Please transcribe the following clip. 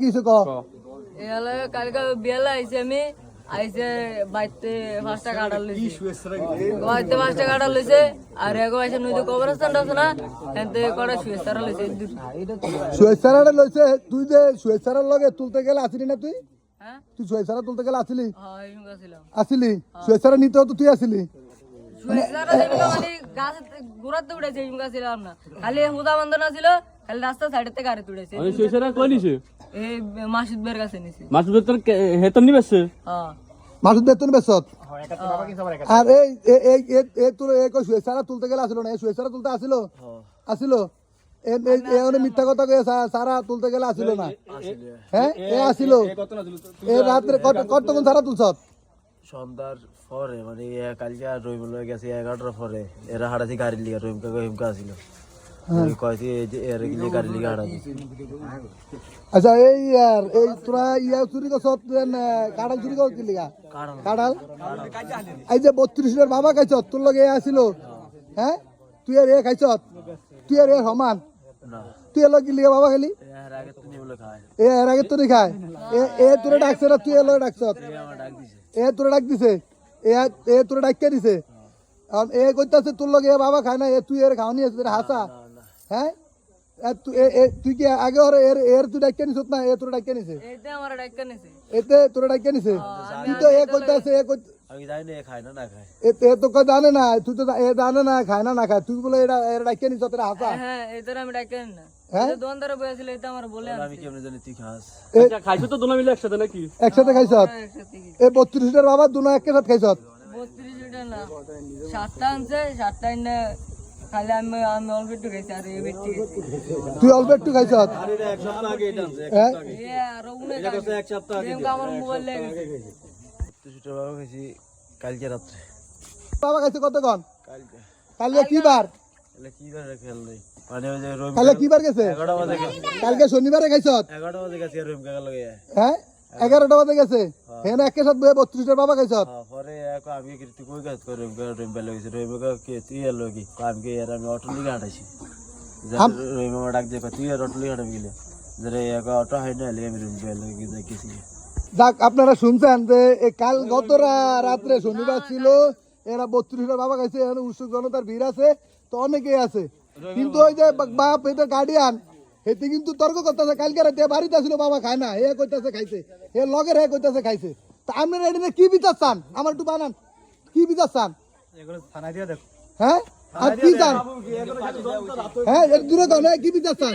কিছু ক এলা কালকে বেলা আইছে আমি আইছে বাইতে 5 টাকা কাটা লইছি বাইতে 5 টাকা কাটা লইছে আর এগো আইছে নইতে কবরস্থান আছে না এতে কড়া সুয়েসারা লইছে সুয়েসারাটা লইছে তুই যে সুয়েসারার লগে তুলতে গেলে আসিলি না তুই হ্যাঁ তুই সুয়েসারা তুলতে গেলে আসিলি হ্যাঁ ইউঙ্গা ছিলাম আসিলি সুয়েসারা নিতে তো তুই আসিলি সুয়েসারা দেবো মানে গাছ ঘোরাতে উড়েছে ইউঙ্গা ছিলাম না খালি হুদা বন্ধনা ছিল খালি রাস্তা সাইডে থেকে গাড়ি তুড়েছে আমি সুইসারা কই নিছে এই মাসুদ বের কাছে নিছে মাসুদ বেতন হেতন নিবেছে হ্যাঁ মাসুদ বেতন বেসত আর এই এই এই তোর এই সুয়েসারা তুলতে গেলে আসিল না এই সুয়েসারা তুলতে আসিল আসিল এ মিথ্যা কথা কয়ে সারা তুলতে গেলে আসিল না হ্যাঁ এ আসিল এ রাত্রে কতক্ষণ সারা তুলছত সন্ধ্যার পরে মানে কালকে আর রহিম গেছে 11টার পরে এরা হাঁটাছি গাড়ি লিগা রহিমকা আসিল কয়েছি এর গাড়ি লিগা হাঁটাছি আচ্ছা এই আর এই তোরা ইয়া চুরি করছত কাঁঠাল চুরি করছিস লিগা কাঁঠাল এই যে 32 বাবা খাইছ তোর লগে এ আসিল হ্যাঁ তুই আর এ খাইছ তুই আর এ সমান তুই এর লগে লিগা বাবা খালি এর আগে তো নিবলে খায় এর আগে তোরে খায় এ তোরে ডাকছে না তুই এর লগে ডাকছ আমার ডাক দিছে এ তোরে ডাক দিছে এ তোরে ডাক কে দিছে আর এ কইতাছে তোর লগে বাবা খায় না এ তুই এর খাওনি আছে হাসা হ্যাঁ তুই কি আগে ওর এর তুই ডাক কে নিছত না এ তোরে ডাক কে নিছে এইতে আমার ডাক্তার নিছে এতে তোরে ডাক কে নিছে তুই তো এ কইতাছে আমি জানি না খায় না খায় এ তো কই জানে না তুই তো এ জানে না খায় না খায় তুই বলে এটা এর ডাক কে নিছ তোরে হাসা হ্যাঁ এইতে আমি ডাক্তার না হ্যাঁ দোকানদারে বসেছিল এটা আমার বলে আমি কেমনে জানি তুই খাস আচ্ছা খাইছো তো দুনা মিলে একসাথে নাকি একসাথে খাইছ এ 32 বাবা দুনো একসাথে খাইছ 32 লিটার না 7টা আনছে 7টা এনে খালি আমি অল্প একটু খাইছি আর এই বেটি তুই অল্প একটু খাইছ আর এটা এক সপ্তাহ আগে এটা আনছে হ্যাঁ এ আর উনে এটা কত এক সপ্তাহ আগে আমার মোবাইল লেগে গেছে তো সেটা বাবা খাইছি কালকে রাত্রে বাবা খাইছে কতক্ষণ কালকে কালকে কি বার এলে কি করে খেল নাই মানে ওই যে রহিম কালকে কি বার গেছে 11টা বাজে গেছে কালকে শনিবারে খাইছ 11টা বাজে গেছে রহিম কাকা লগে হ্যাঁ 11টা বাজে গেছে হ্যাঁ একে সাথে 32 বাবা খাইছ পরে আমি কি তুই কই কাজ করে রহিম বেলা গেছে রহিম কাকা কে তুই এলো কি আমি কি এর আমি অটো লিগা হাঁটাইছি রহিম আমার ডাক দিয়ে তুই আর অটো লিগা হাঁটাবি গেলে যে অটো হাই না এলে আমি রহিম বেলা গিয়ে দেখেছি যাক আপনারা শুনছেন যে কাল গত রাত্রে শনিবার ছিল এরা 32 বাবা খাইছে এখানে উৎসুক জনতার ভিড় আছে তো অনেকেই আছে কিন্তু ওই যে বাপ এটা গার্ডিয়ান এতে কিন্তু তর্ক করতেছে কালকে রাতে বাড়িতে ছিল বাবা খায় না এ কইতাছে খাইছে এ লগের এ কইতাছে খাইছে তা আপনারা এটা কি বিচার চান আমার একটু বানান কি বিচার চান হ্যাঁ আর কি চান হ্যাঁ এর দূরে কি বিচার চান